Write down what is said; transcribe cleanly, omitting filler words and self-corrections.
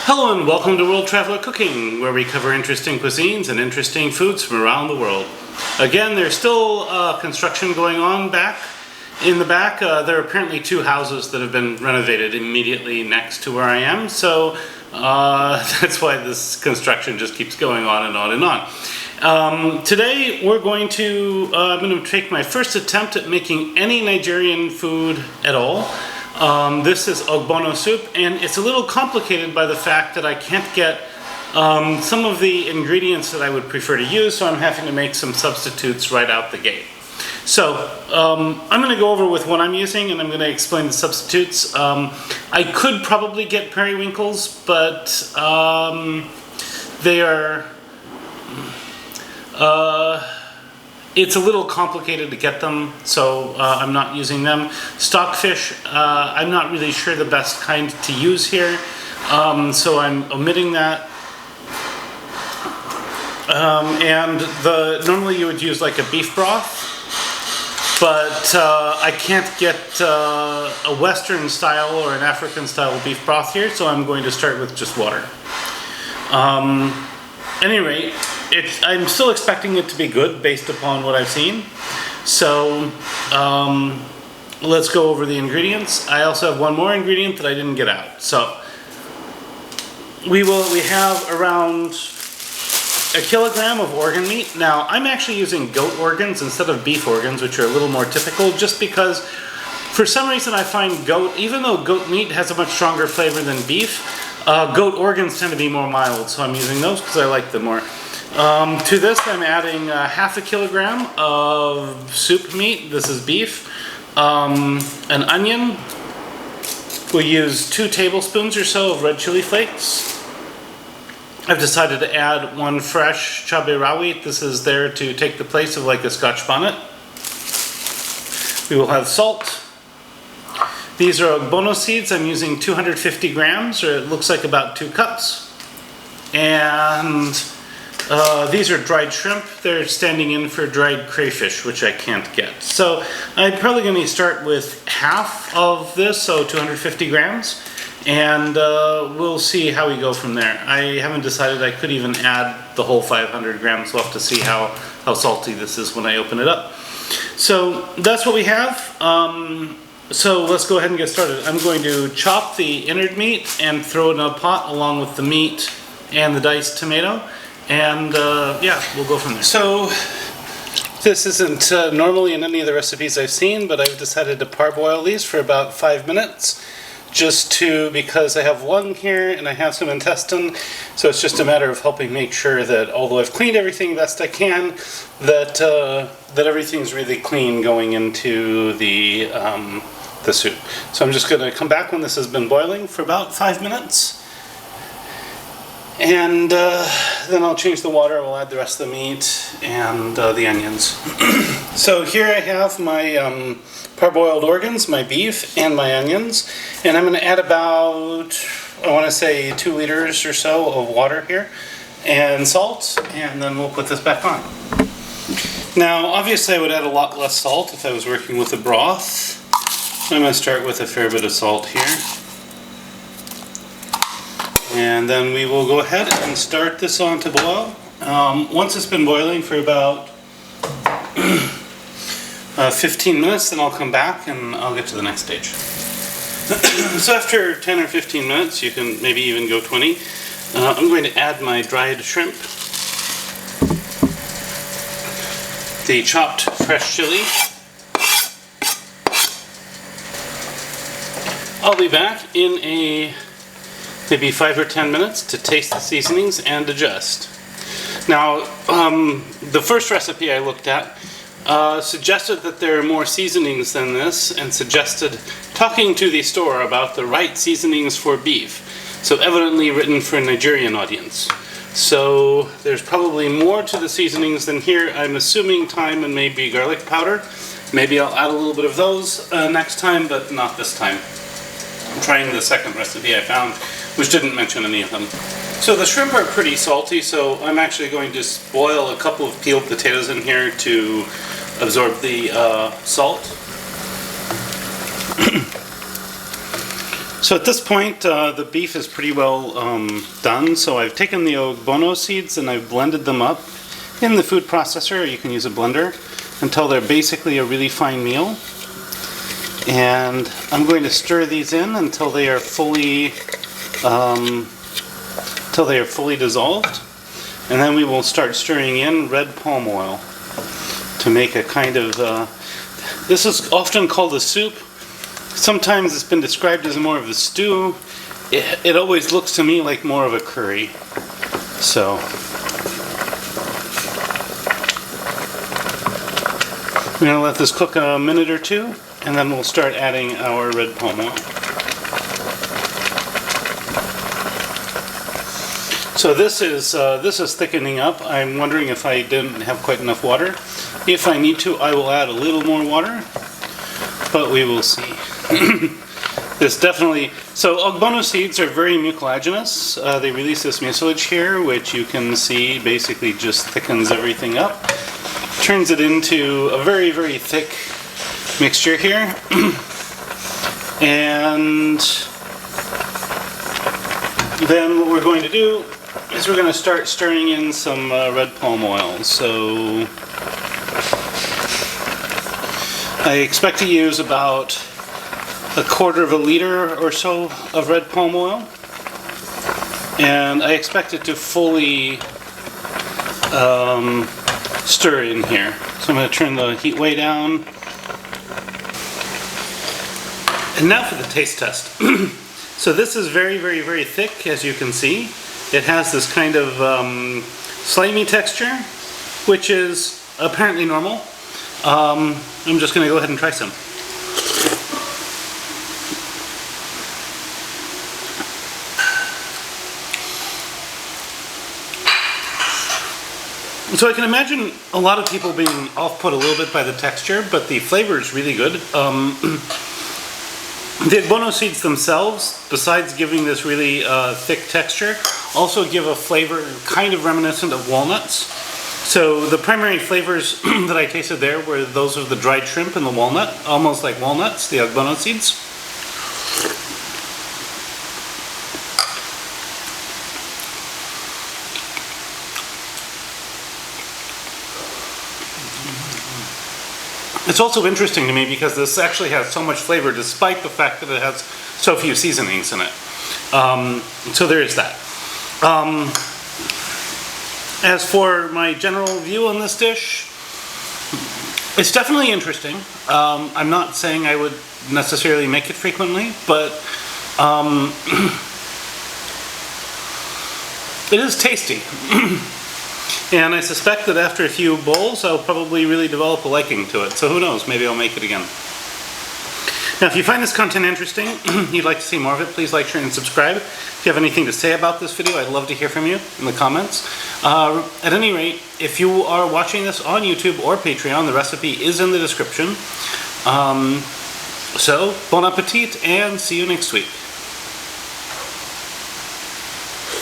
Hello and welcome to World Traveler Cooking, where we cover interesting cuisines and interesting foods from around the world. Again, there's still construction going on back in the back. There are apparently two houses that have been renovated immediately next to where I am, so that's why this construction just keeps going on and on and on. Today we're going to, I'm going to take my first attempt at making any Nigerian food at all. This is Ogbono soup, and it's a little complicated by the fact that I can't get some of the ingredients that I would prefer to use, so I'm having to make some substitutes right out the gate. So I'm going to go over with what I'm using, and I'm going to explain the substitutes. I could probably get periwinkles, but they are it's a little complicated to get them, so I'm not using them. Stockfish, I'm not really sure the best kind to use here, so I'm omitting that. Normally you would use like a beef broth, but I can't get a Western style or an African style beef broth here, so I'm going to start with just water. Anyway, I'm still expecting it to be good based upon what I've seen. So let's go over the ingredients. I also have one more ingredient that I didn't get out. So we have around a kilogram of organ meat. Now I'm actually using goat organs instead of beef organs, which are a little more typical, just because for some reason I find goat, even though goat meat has a much stronger flavor than beef, goat organs tend to be more mild, so I'm using those because I like them more. To this I'm adding half a kilogram of soup meat. This is beef. An onion. We'll use 2 tablespoons or so of red chili flakes. I've decided to add 1 fresh chabe rawi. This is there to take the place of like a Scotch bonnet. We will have salt. These are Ogbono seeds. I'm using 250 grams, or it looks like about 2 cups. And these are dried shrimp. They're standing in for dried crayfish, which I can't get. So I'm probably going to start with half of this, so 250 grams. And we'll see how we go from there. I haven't decided. I could even add the whole 500 grams. We'll have to see how salty this is when I open it up. So that's what we have. So let's go ahead and get started. I'm going to chop the innard meat and throw it in a pot along with the meat and the diced tomato. And yeah, we'll go from there. So this isn't normally in any of the recipes I've seen, but I've decided to parboil these for about 5 minutes. Because I have lung here and I have some intestine, so it's just a matter of helping make sure that, although I've cleaned everything best I can, that everything's really clean going into the soup. So I'm just going to come back when this has been boiling for about 5 minutes, and then I'll change the water. We'll add the rest of the meat and the onions. So here I have my parboiled organs, my beef, and my onions, and I'm going to add about, I want to say 2 liters or so of water here, and salt, and then we'll put this back on. Now obviously I would add a lot less salt if I was working with a broth. I'm going to start with a fair bit of salt here, and then we will go ahead and start this on to boil. Once it's been boiling for about 15 minutes, then I'll come back and I'll get to the next stage. So after 10 or 15 minutes, you can maybe even go 20, I'm going to add my dried shrimp, the chopped fresh chili. I'll be back in maybe 5 or 10 minutes to taste the seasonings and adjust. Now, the first recipe I looked at suggested that there are more seasonings than this, and suggested talking to the store about the right seasonings for beef. So evidently written for a Nigerian audience. So there's probably more to the seasonings than here. I'm assuming thyme and maybe garlic powder. Maybe I'll add a little bit of those next time, but not this time. I'm trying the second recipe I found, which didn't mention any of them. So the shrimp are pretty salty, so I'm actually going to boil a couple of peeled potatoes in here to absorb the salt. So at this point, the beef is pretty well done. So I've taken the Ogbono seeds and I've blended them up in the food processor. You can use a blender until they're basically a really fine meal. And I'm going to stir these in until they are fully dissolved. And then we will start stirring in red palm oil to make a kind of, this is often called a soup. Sometimes it's been described as more of a stew. It always looks to me like more of a curry. So, we're going to let this cook a minute or two, and then we'll start adding our red palm oil. So this is thickening up. I'm wondering if I didn't have quite enough water. If I need to, I will add a little more water, but we will see. This definitely, so Ogbono seeds are very mucilagenous. They release this mucilage here, which you can see basically just thickens everything up. Turns it into a very, very thick mixture here. And then what we're going to do is we're going to start stirring in some red palm oil. So I expect to use about 1/4 liter or so of red palm oil, and I expect it to fully stir in here. So I'm going to turn the heat way down. And now for the taste test. So this is very, very, very thick, as you can see. It has this kind of slimy texture, which is apparently normal. I'm just going to go ahead and try some. So I can imagine a lot of people being off-put a little bit by the texture, but the flavor is really good. The Ogbono seeds themselves, besides giving this really thick texture, also give a flavor kind of reminiscent of walnuts. So the primary flavors that I tasted there were those of the dried shrimp and the walnut, almost like walnuts, the Ogbono seeds. It's also interesting to me because this actually has so much flavor despite the fact that it has so few seasonings in it. So there is that. As for my general view on this dish, it's definitely interesting. I'm not saying I would necessarily make it frequently, but it is tasty. And I suspect that after a few bowls, I'll probably really develop a liking to it. So who knows, maybe I'll make it again. Now, if you find this content interesting, you'd like to see more of it, please like, share, and subscribe. If you have anything to say about this video, I'd love to hear from you in the comments. At any rate, if you are watching this on YouTube or Patreon, the recipe is in the description. So, bon appetit, and see you next week.